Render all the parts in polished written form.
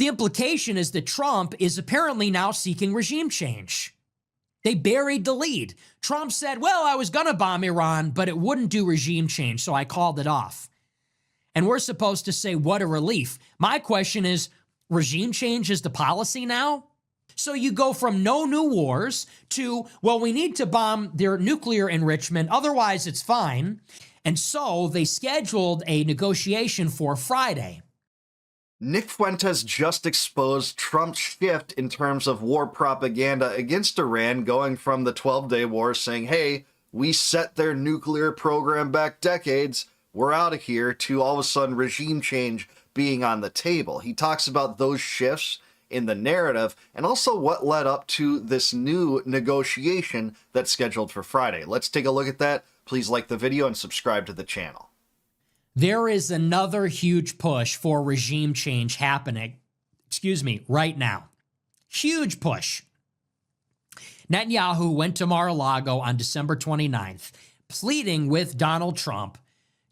The implication is that Trump is apparently now seeking regime change. They buried the lead. Trump said, well, I was going to bomb Iran, but it wouldn't do regime change, so I called it off. And we're supposed to say, what a relief. My question is, regime change is the policy now? So you go from no new wars to, well, we need to bomb their nuclear enrichment, otherwise it's fine. And so they scheduled a negotiation for Friday. Nick Fuentes just exposed Trump's shift in terms of war propaganda against Iran, going from the 12-day war saying, hey, we set their nuclear program back decades, we're out of here, to all of a sudden regime change being on the table. He talks about those shifts in the narrative and also what led up to this new negotiation that's scheduled for Friday. Let's take a look at that. Please like the video and subscribe to the channel. There is another huge push for regime change happening, right now. Huge push. Netanyahu went to Mar-a-Lago on December 29th, pleading with Donald Trump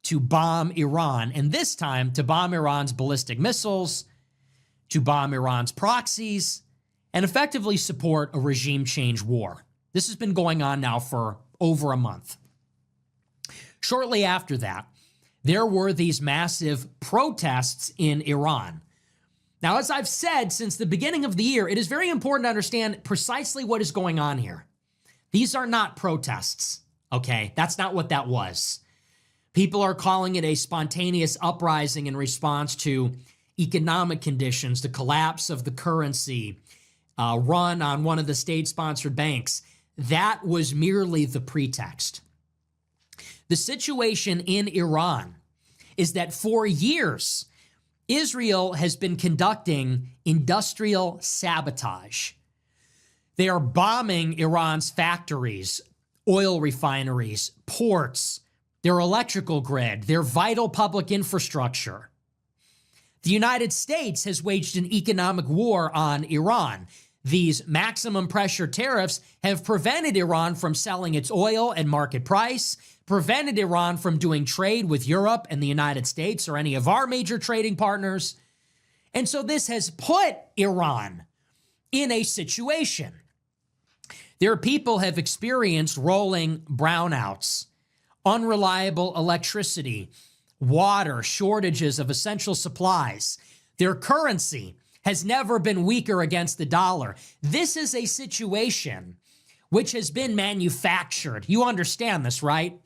to bomb Iran, and this time to bomb Iran's ballistic missiles, to bomb Iran's proxies, and effectively support a regime change war. This has been going on now for over a month. Shortly after that, there were these massive protests in Iran. Now, as I've said since the beginning of the year, it is very important to understand precisely what is going on here. These are not protests, okay? That's not what that was. People are calling it a spontaneous uprising in response to economic conditions, the collapse of the currency, run on one of the state-sponsored banks. That was merely the pretext. The situation in Iran is that for years, Israel has been conducting industrial sabotage. They are bombing Iran's factories, oil refineries, ports, their electrical grid, their vital public infrastructure. The United States has waged an economic war on Iran. These maximum pressure tariffs have prevented Iran from selling its oil at market price, prevented Iran from doing trade with Europe and the United States or any of our major trading partners. And so this has put Iran in a situation. Their people have experienced rolling brownouts, unreliable electricity, water, shortages of essential supplies. Their currency has never been weaker against the dollar. This is a situation which has been manufactured. You understand this, right?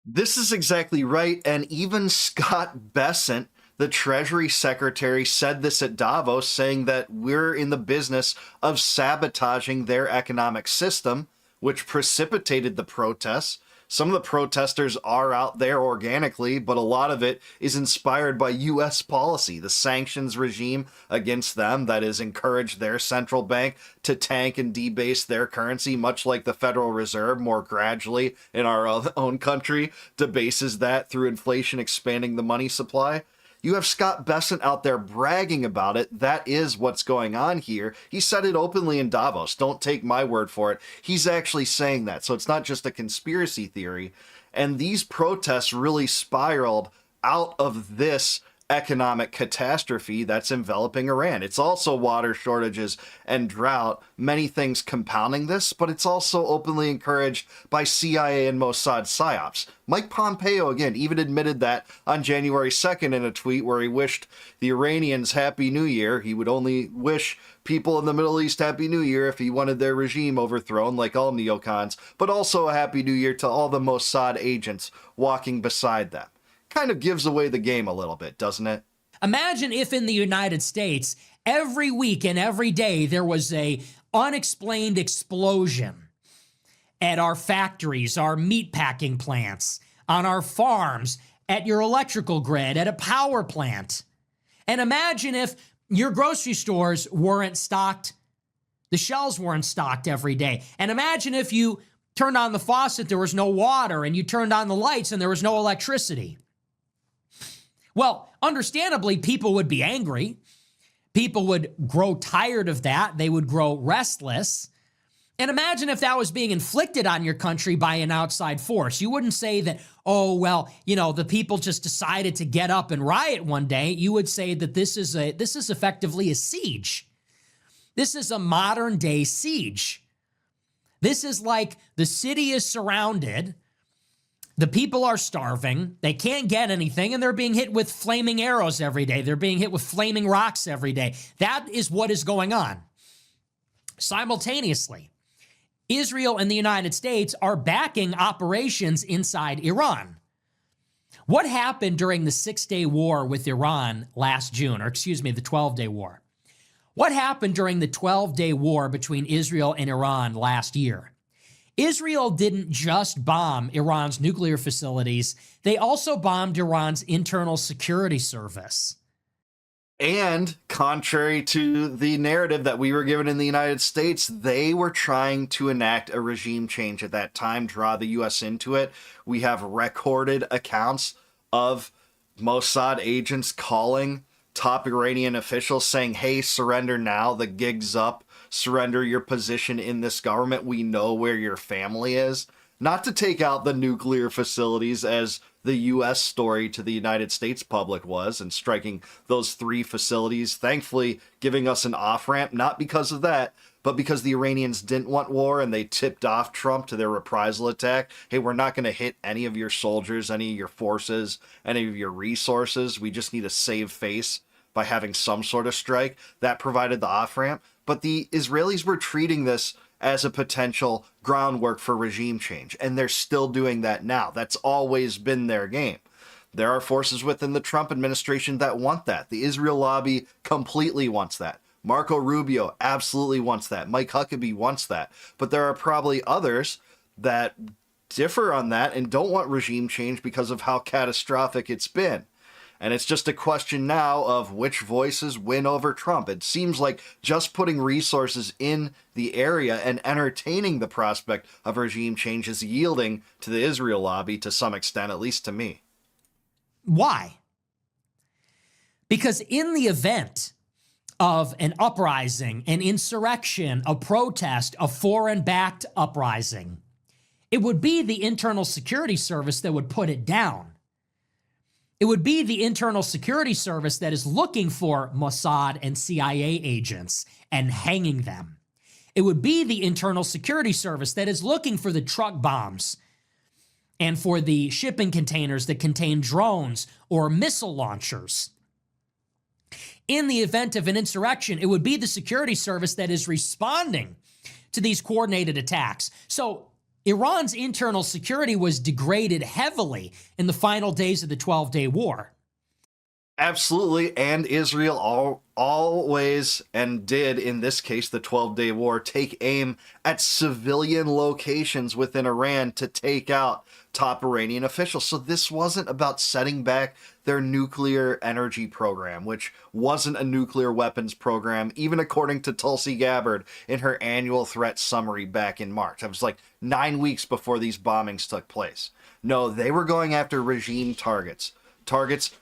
This is exactly right, and even Scott Bessent, the Treasury Secretary, said this at Davos, saying that we're in the business of sabotaging their economic system, which precipitated the protests. Some of the protesters are out there organically, but a lot of it is inspired by U.S. policy, the sanctions regime against them that has encouraged their central bank to tank and debase their currency, much like the Federal Reserve more gradually in our own country debases that through inflation expanding the money supply. You have Scott Bessent out there bragging about it. That is what's going on here. He said it openly in Davos. Don't take my word for it. He's actually saying that. So it's not just a conspiracy theory. And these protests really spiraled out of this economic catastrophe that's enveloping Iran. It's also water shortages and drought, many things compounding this, but it's also openly encouraged by CIA and Mossad psyops. Mike Pompeo, again, even admitted that on January 2nd in a tweet where he wished the Iranians Happy New Year. He would only wish people in the Middle East Happy New Year if he wanted their regime overthrown, like all neocons, but also a Happy New Year to all the Mossad agents walking beside them. Kind of gives away the game a little bit, doesn't it? Imagine if in the United States, every week and every day, there was a unexplained explosion at our factories, our meatpacking plants, on our farms, at your electrical grid, at a power plant. And imagine if your grocery stores weren't stocked, the shelves weren't stocked every day. And imagine if you turned on the faucet, there was no water, and you turned on the lights and there was no electricity. Well, understandably, people would be angry. People would grow tired of that. They would grow restless. And imagine if that was being inflicted on your country by an outside force. You wouldn't say that, oh, well, the people just decided to get up and riot one day. You would say that this is effectively a siege. This is a modern day siege. This is like the city is surrounded. The people are starving. They can't get anything, and they're being hit with flaming arrows every day. They're being hit with flaming rocks every day. That is what is going on. Simultaneously, Israel and the United States are backing operations inside Iran. What happened during the 6-day war with Iran last June, the 12-day war? What happened during the 12-day war between Israel and Iran last year? Israel didn't just bomb Iran's nuclear facilities, they also bombed Iran's internal security service. And contrary to the narrative that we were given in the United States, they were trying to enact a regime change at that time, draw the U.S. into it. We have recorded accounts of Mossad agents calling top Iranian officials saying, hey, surrender now, the gig's up, surrender your position in this government, we know where your family is. Not to take out the nuclear facilities as the U.S. story to the United States public was, and striking those 3 facilities, thankfully giving us an off-ramp, not because of that, but because the Iranians didn't want war and they tipped off Trump to their reprisal attack. Hey, we're not going to hit any of your soldiers, any of your forces, any of your resources. We just need to save face by having some sort of strike. That provided the off-ramp. But the Israelis were treating this as a potential groundwork for regime change, and they're still doing that now. That's always been their game. There are forces within the Trump administration that want that. The Israel lobby completely wants that. Marco Rubio absolutely wants that. Mike Huckabee wants that. But there are probably others that differ on that and don't want regime change because of how catastrophic it's been. And it's just a question now of which voices win over Trump. It seems like just putting resources in the area and entertaining the prospect of regime change is yielding to the Israel lobby to some extent, at least to me. Why? Because in the event of an uprising, an insurrection, a protest, a foreign-backed uprising, it would be the Internal Security Service that would put it down. It would be the Internal Security Service that is looking for Mossad and CIA agents and hanging them. It would be the Internal Security Service that is looking for the truck bombs and for the shipping containers that contain drones or missile launchers. In the event of an insurrection, it would be the security service that is responding to these coordinated attacks. So Iran's internal security was degraded heavily in the final days of the 12-day war. Absolutely, and Israel always, and did in this case, the 12-day war, take aim at civilian locations within Iran to take out top Iranian officials. So this wasn't about setting back their nuclear energy program, which wasn't a nuclear weapons program, even according to Tulsi Gabbard in her annual threat summary back in March. It was like 9 weeks before these bombings took place. No, they were going after regime targets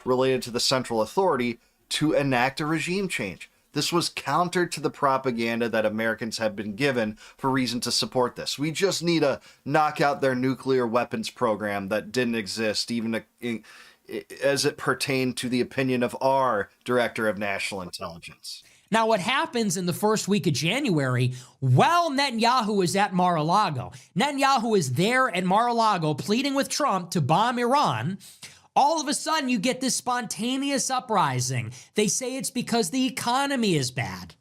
related to the Central Authority to enact a regime change. This was counter to the propaganda that Americans have been given for reason to support this. We just need to knock out their nuclear weapons program that didn't exist, even as it pertained to the opinion of our Director of National Intelligence. Now, what happens in the first week of January, while Netanyahu is at Mar-a-Lago, Netanyahu is there at Mar-a-Lago pleading with Trump to bomb Iran. All of a sudden, you get this spontaneous uprising. They say it's because the economy is bad.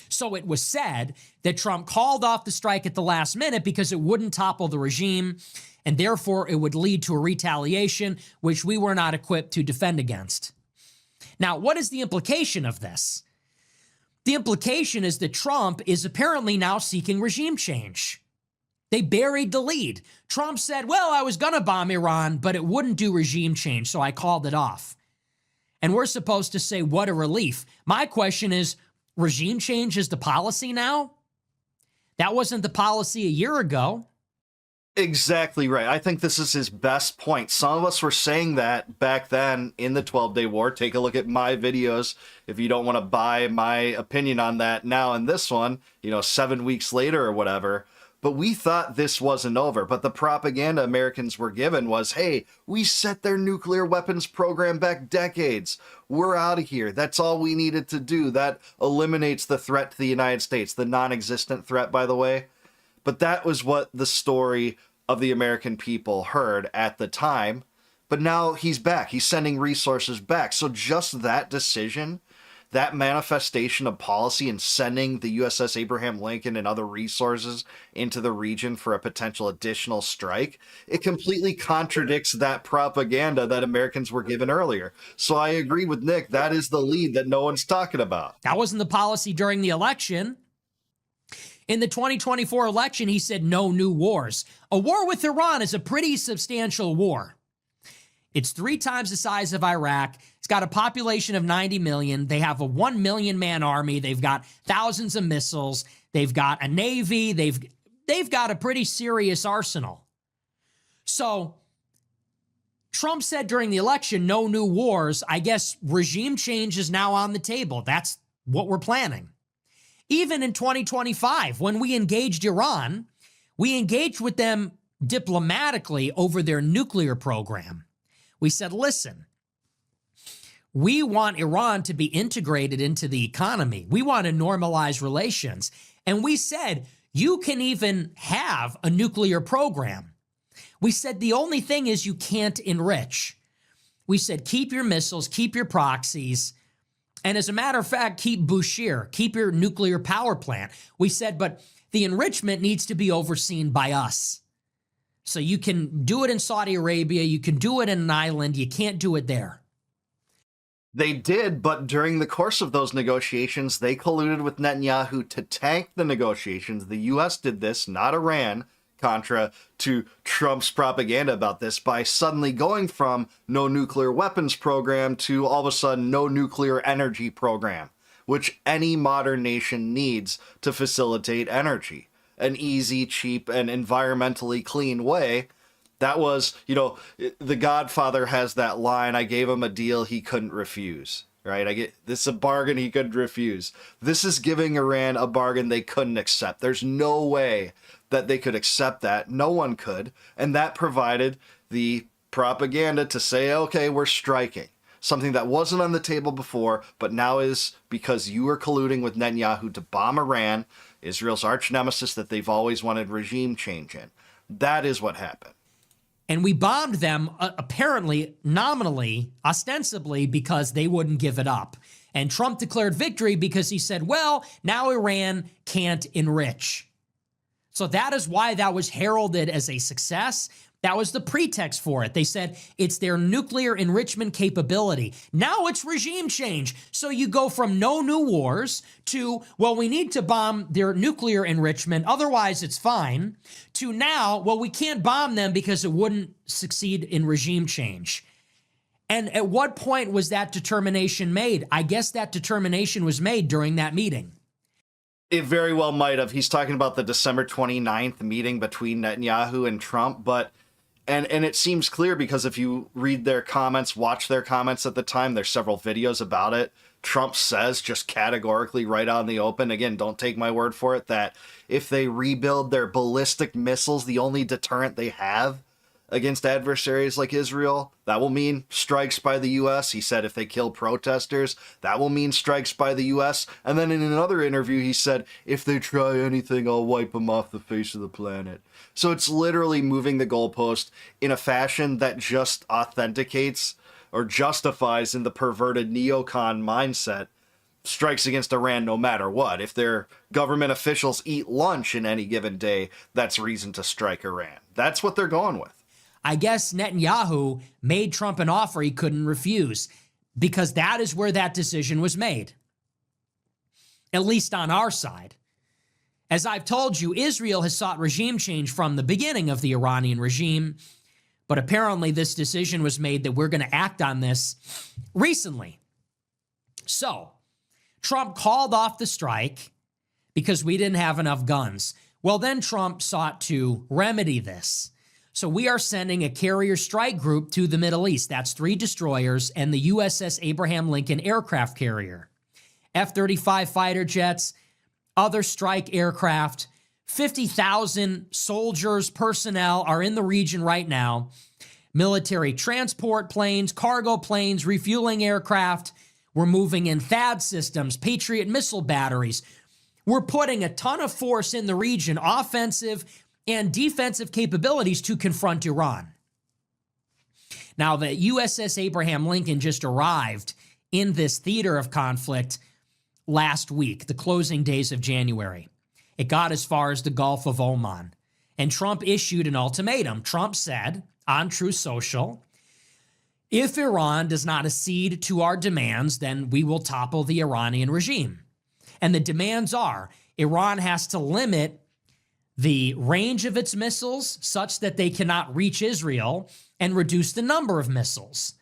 So it was said that Trump called off the strike at the last minute because it wouldn't topple the regime, and therefore it would lead to a retaliation, which we were not equipped to defend against. Now, what is the implication of this? The implication is that Trump is apparently now seeking regime change. They buried the lead. Trump said, well, I was going to bomb Iran, but it wouldn't do regime change, so I called it off. And we're supposed to say, what a relief. My question is, regime change is the policy now? That wasn't the policy a year ago. Exactly right. I think this is his best point. Some of us were saying that back then in the 12-Day War. Take a look at my videos if you don't want to buy my opinion on that now in this one, 7 weeks later or whatever. But we thought this wasn't over. But the propaganda Americans were given was, hey, we set their nuclear weapons program back decades. We're out of here. That's all we needed to do. That eliminates the threat to the United States, the non-existent threat, by the way. But that was what the story of the American people heard at the time. But now he's back. He's sending resources back. So just that decision, that manifestation of policy and sending the USS Abraham Lincoln and other resources into the region for a potential additional strike, it completely contradicts that propaganda that Americans were given earlier. So I agree with Nick. That is the lead that no one's talking about. That wasn't the policy during the election. In the 2024 election, he said no new wars. A war with Iran is a pretty substantial war. It's 3 times the size of Iraq. It's got a population of 90 million. They have a 1 million man army. They've got thousands of missiles. They've got a navy. They've got a pretty serious arsenal. So Trump said during the election, no new wars. I guess regime change is now on the table. That's what we're planning. Even in 2025, when we engaged Iran, we engaged with them diplomatically over their nuclear program. We said, listen, we want Iran to be integrated into the economy. We want to normalize relations. And we said, you can even have a nuclear program. We said, the only thing is you can't enrich. We said, keep your missiles, keep your proxies. And as a matter of fact, keep Bushehr, keep your nuclear power plant. We said, but the enrichment needs to be overseen by us. So you can do it in Saudi Arabia, you can do it in an island, you can't do it there. They did, but during the course of those negotiations, they colluded with Netanyahu to tank the negotiations. The U.S. did this, not Iran, contra to Trump's propaganda about this, by suddenly going from no nuclear weapons program to all of a sudden no nuclear energy program, which any modern nation needs to facilitate energy. An easy, cheap, and environmentally clean way. That was, The Godfather has that line, I gave him a deal he couldn't refuse, right? This is a bargain he couldn't refuse. This is giving Iran a bargain they couldn't accept. There's no way that they could accept that. No one could. And that provided the propaganda to say, okay, we're striking. Something that wasn't on the table before, but now is because you are colluding with Netanyahu to bomb Iran, Israel's arch nemesis that they've always wanted regime change in. That is what happened. And we bombed them, apparently, nominally, ostensibly, because they wouldn't give it up. And Trump declared victory because he said, well, now Iran can't enrich. So that is why that was heralded as a success. That was the pretext for it. They said it's their nuclear enrichment capability. Now it's regime change. So you go from no new wars to, well, we need to bomb their nuclear enrichment, otherwise it's fine, to now, well, we can't bomb them because it wouldn't succeed in regime change. And at what point was that determination made? I guess that determination was made during that meeting. It very well might have. He's talking about the December 29th meeting between Netanyahu and Trump, but and it seems clear because if you read their comments, watch their comments at the time, there's several videos about it. Trump says just categorically right out in the open, again, don't take my word for it, that if they rebuild their ballistic missiles, the only deterrent they have against adversaries like Israel, that will mean strikes by the U.S. He said if they kill protesters, that will mean strikes by the U.S. And then in another interview, he said, if they try anything, I'll wipe them off the face of the planet. So it's literally moving the goalpost in a fashion that just authenticates or justifies in the perverted neocon mindset strikes against Iran no matter what. If their government officials eat lunch in any given day, that's reason to strike Iran. That's what they're going with. I guess Netanyahu made Trump an offer he couldn't refuse because that is where that decision was made, at least on our side. As I've told you, Israel has sought regime change from the beginning of the Iranian regime, but apparently this decision was made that we're going to act on this recently. So, Trump called off the strike because we didn't have enough guns. Well, then Trump sought to remedy this. So we are sending a carrier strike group to the Middle East. That's 3 destroyers and the USS Abraham Lincoln aircraft carrier. F-35 fighter jets, other strike aircraft, 50,000 soldiers, personnel are in the region right now. Military transport planes, cargo planes, refueling aircraft. We're moving in THAAD systems, Patriot missile batteries. We're putting a ton of force in the region, offensive and defensive capabilities to confront Iran. Now, the USS Abraham Lincoln just arrived in this theater of conflict last week, the closing days of January. It got as far as the Gulf of Oman. And Trump issued an ultimatum. Trump said on Truth Social, if Iran does not accede to our demands, then we will topple the Iranian regime. And the demands are Iran has to limit the range of its missiles such that they cannot reach Israel and reduce the number of missiles.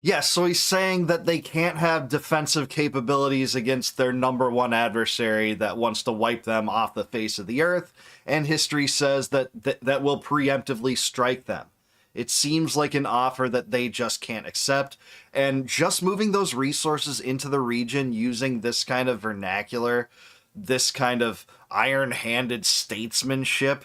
Yes, so he's saying that they can't have defensive capabilities against their number one adversary that wants to wipe them off the face of the earth, and history says that will preemptively strike them. It seems like an offer that they just can't accept, and just moving those resources into the region using this kind of vernacular, this kind of iron-handed statesmanship,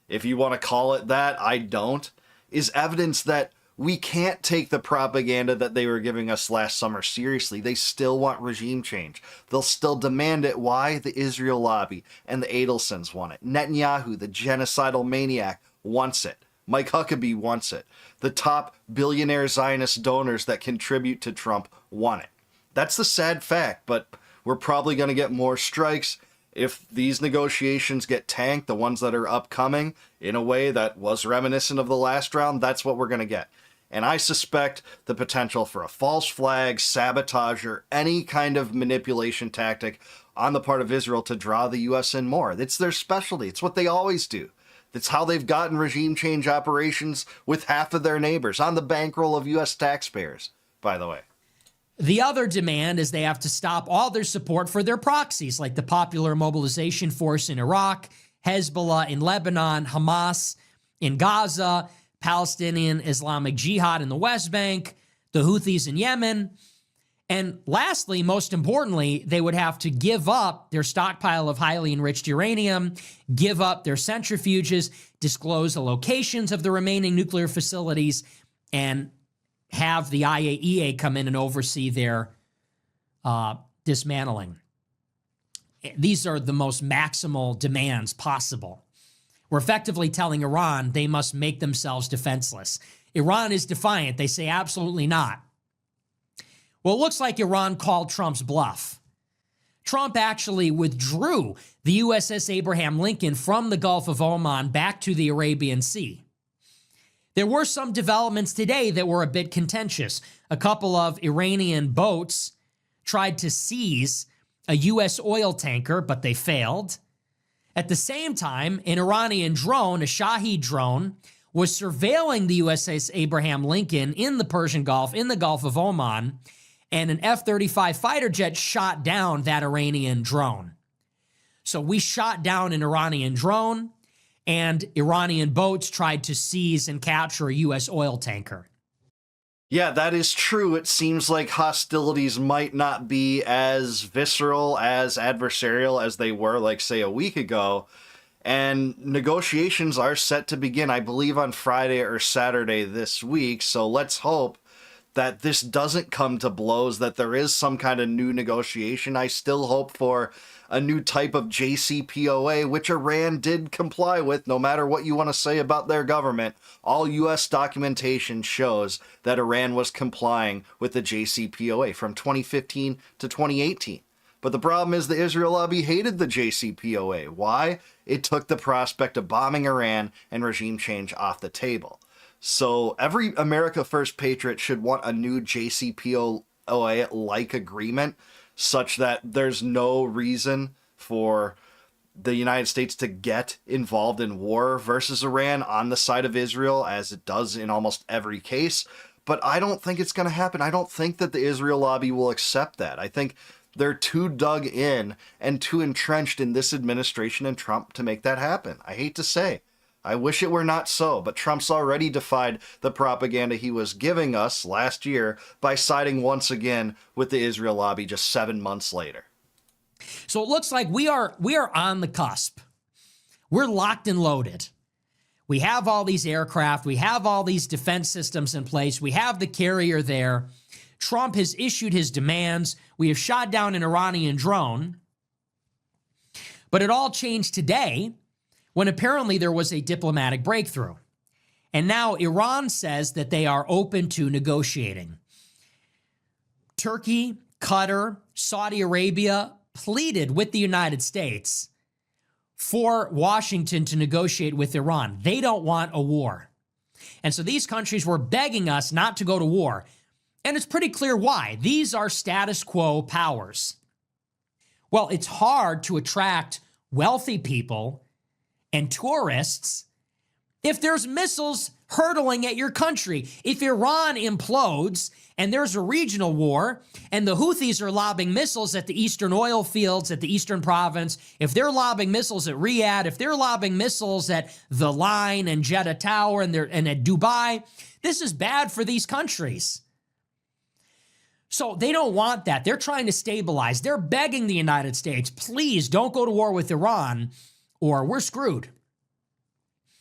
if you want to call it that, I don't, is evidence that we can't take the propaganda that they were giving us last summer seriously. They still want regime change. They'll still demand it. Why? The Israel lobby and the Adelsons want it. Netanyahu, the genocidal maniac, wants it. Mike Huckabee wants it. The top billionaire Zionist donors that contribute to Trump want it. That's the sad fact, but we're probably going to get more strikes if these negotiations get tanked, the ones that are upcoming, in a way that was reminiscent of the last round. That's what we're going to get. And I suspect the potential for a false flag, sabotage, or any kind of manipulation tactic on the part of Israel to draw the U.S. in more. It's their specialty. It's what they always do. That's how they've gotten regime change operations with half of their neighbors, on the bankroll of U.S. taxpayers, by the way. The other demand is they have to stop all their support for their proxies, like the Popular Mobilization Force in Iraq, Hezbollah in Lebanon, Hamas in Gaza, Palestinian Islamic Jihad in the West Bank, the Houthis in Yemen. And lastly, most importantly, they would have to give up their stockpile of highly enriched uranium, give up their centrifuges, disclose the locations of the remaining nuclear facilities, and have the IAEA come in and oversee their dismantling. These are the most maximal demands possible. We're effectively telling Iran they must make themselves defenseless. Iran is defiant. They say absolutely not. Well, it looks like Iran called Trump's bluff. Trump actually withdrew the USS Abraham Lincoln from the Gulf of Oman back to the Arabian Sea. There were some developments today that were a bit contentious. A couple of Iranian boats tried to seize a U.S. oil tanker, but they failed. At the same time, an Iranian drone, a Shahed drone, was surveilling the USS Abraham Lincoln in the Persian Gulf, in the Gulf of Oman, and an F-35 fighter jet shot down that Iranian drone. So we shot down an Iranian drone, and Iranian boats tried to seize and capture a U.S. oil tanker. Yeah, that is true. It seems like hostilities might not be as visceral, as adversarial as they were, like, say, a week ago. And negotiations are set to begin, I believe, on Friday or Saturday this week. So let's hope that this doesn't come to blows, that there is some kind of new negotiation. I still hope for a new type of JCPOA, which Iran did comply with, no matter what you want to say about their government. All U.S. documentation shows that Iran was complying with the JCPOA from 2015 to 2018. But the problem is the Israel lobby hated the JCPOA. Why? It took the prospect of bombing Iran and regime change off the table. So every America First patriot should want a new JCPOA-like agreement, such that there's no reason for the United States to get involved in war versus Iran on the side of Israel, as it does in almost every case. But I don't think it's going to happen. I don't think that the Israel lobby will accept that. I think They're too dug in and too entrenched in this administration and Trump to make that happen. I hate to say. I wish it were not so, but Trump's already defied the propaganda he was giving us last year by siding once again with the Israel lobby just 7 months later. So it looks like we are on the cusp. We're locked and loaded. We have all these aircraft. We have all these defense systems in place. We have the carrier there. Trump has issued his demands. We have shot down an Iranian drone. But it all changed today when apparently there was a diplomatic breakthrough. And now Iran says that they are open to negotiating. Turkey, Qatar, Saudi Arabia pleaded with the United States for Washington to negotiate with Iran. They don't want a war. And so these countries were begging us not to go to war. And it's pretty clear why. These are status quo powers. Well, it's hard to attract wealthy people and tourists if there's missiles hurtling at your country. If Iran implodes and there's a regional war and the Houthis are lobbing missiles at the eastern oil fields, at the eastern province, if they're lobbing missiles at Riyadh, if they're lobbing missiles at the Line and Jeddah Tower and at Dubai, this is bad for these countries. So they don't want that. They're trying to stabilize. They're begging the United States, please don't go to war with Iran or we're screwed.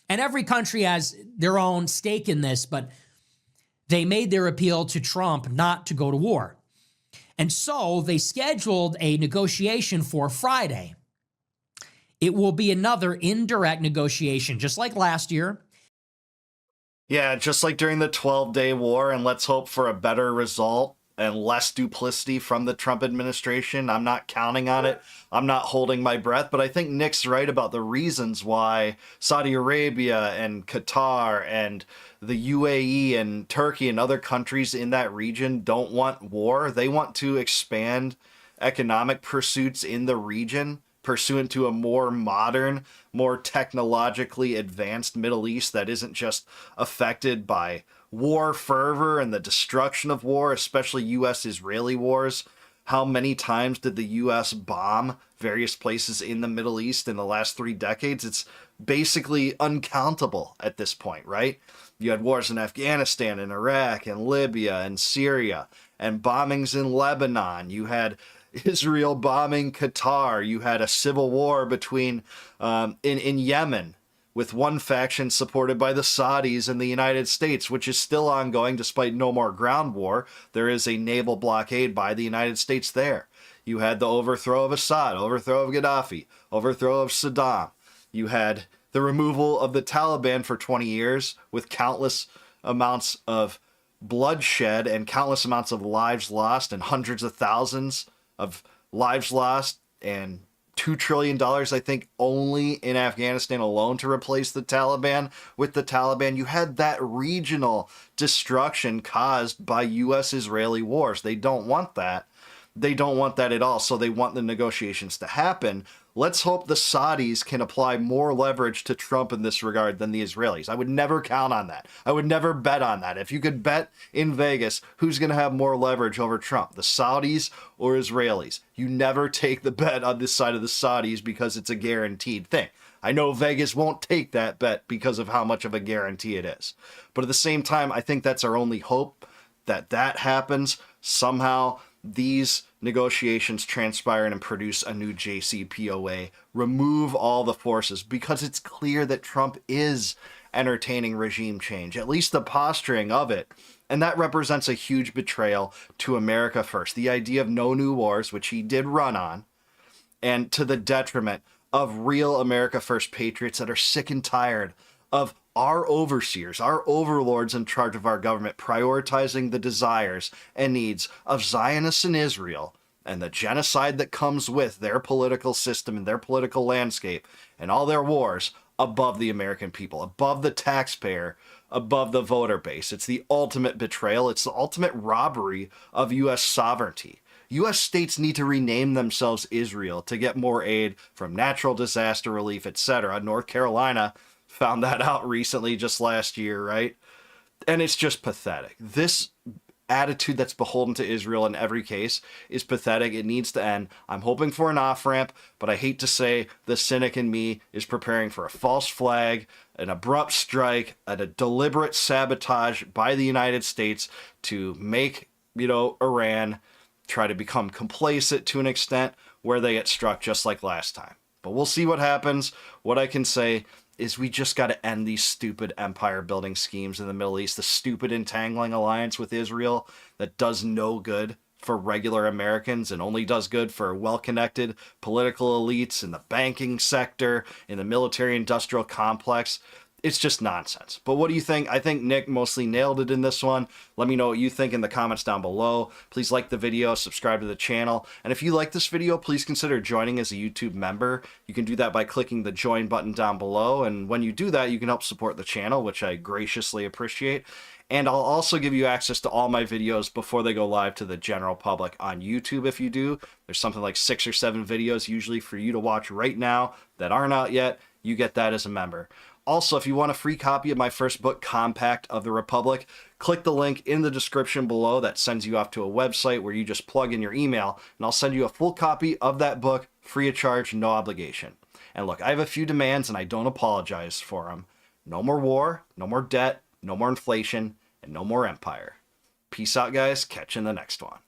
And every country has their own stake in this, but they made their appeal to Trump not to go to war. And so they scheduled a negotiation for Friday. It will be another indirect negotiation, just like last year. Yeah, just like during the 12-day war, and let's hope for a better result and less duplicity from the Trump administration. I'm not counting on it. I'm not holding my breath, but I think Nick's right about the reasons why Saudi Arabia and Qatar and the UAE and Turkey and other countries in that region don't want war. They want to expand economic pursuits in the region pursuant to a more modern, more technologically advanced Middle East that isn't just affected by war fervor and the destruction of war, especially U.S.-Israeli wars. How many times did the U.S. bomb various places in the Middle East in the last 3 decades? It's basically uncountable at this point, right? You had wars in Afghanistan and Iraq and Libya and Syria and bombings in Lebanon. You had Israel bombing Qatar. You had a civil war between in Yemen with one faction supported by the Saudis and the United States, which is still ongoing despite no more ground war. There is a naval blockade by the United States there. You had the overthrow of Assad, overthrow of Gaddafi, overthrow of Saddam. You had the removal of the Taliban for 20 years with countless amounts of bloodshed and countless amounts of lives lost and hundreds of thousands of lives lost and $2 trillion, I think, only in Afghanistan alone to replace the Taliban. With the Taliban, you had that regional destruction caused by U.S.-Israeli wars. They don't want that. They don't want that at all, so they want the negotiations to happen. Let's hope the Saudis can apply more leverage to Trump in this regard than the Israelis. I would never count on that. I would never bet on that. If you could bet in Vegas, who's going to have more leverage over Trump, the Saudis or Israelis? You never take the bet on this side of the Saudis because it's a guaranteed thing. I know Vegas won't take that bet because of how much of a guarantee it is. But at the same time, I think that's our only hope, that that happens. Somehow these negotiations transpire and produce a new JCPOA, remove all the forces, because it's clear that Trump is entertaining regime change, at least the posturing of it. And that represents a huge betrayal to America first. The idea of no new wars, which he did run on, and to the detriment of real America first patriots that are sick and tired of our overseers, our overlords in charge of our government, prioritizing the desires and needs of Zionists in Israel and the genocide that comes with their political system and their political landscape and all their wars above the American people, above the taxpayer, above the voter base. It's the ultimate betrayal. It's the ultimate robbery of U.S. sovereignty. U.S. states need to rename themselves Israel to get more aid from natural disaster relief, etc. North Carolina found that out recently, just last year, right? And it's just pathetic. This attitude that's beholden to Israel in every case is pathetic. It needs to end. I'm hoping for an off-ramp, but I hate to say the cynic in me is preparing for a false flag, an abrupt strike, and a deliberate sabotage by the United States to make, Iran try to become complacent to an extent where they get struck just like last time. But we'll see what happens. What I can say is we just got to end these stupid empire building schemes in the Middle East, the stupid entangling alliance with Israel that does no good for regular Americans and only does good for well-connected political elites in the banking sector, in the military-industrial complex. It's just nonsense. But what do you think? I think Nick mostly nailed it in this one. Let me know what you think in the comments down below. Please like the video, subscribe to the channel. And if you like this video, please consider joining as a YouTube member. You can do that by clicking the join button down below. And when you do that, you can help support the channel, which I graciously appreciate. And I'll also give you access to all my videos before they go live to the general public on YouTube if you do. There's something like 6 or 7 videos usually for you to watch right now that aren't out yet. You get that as a member. Also, if you want a free copy of my first book, Compact of the Republic, click the link in the description below that sends you off to a website where you just plug in your email, and I'll send you a full copy of that book, free of charge, no obligation. And look, I have a few demands, and I don't apologize for them. No more war, no more debt, no more inflation, and no more empire. Peace out, guys. Catch you in the next one.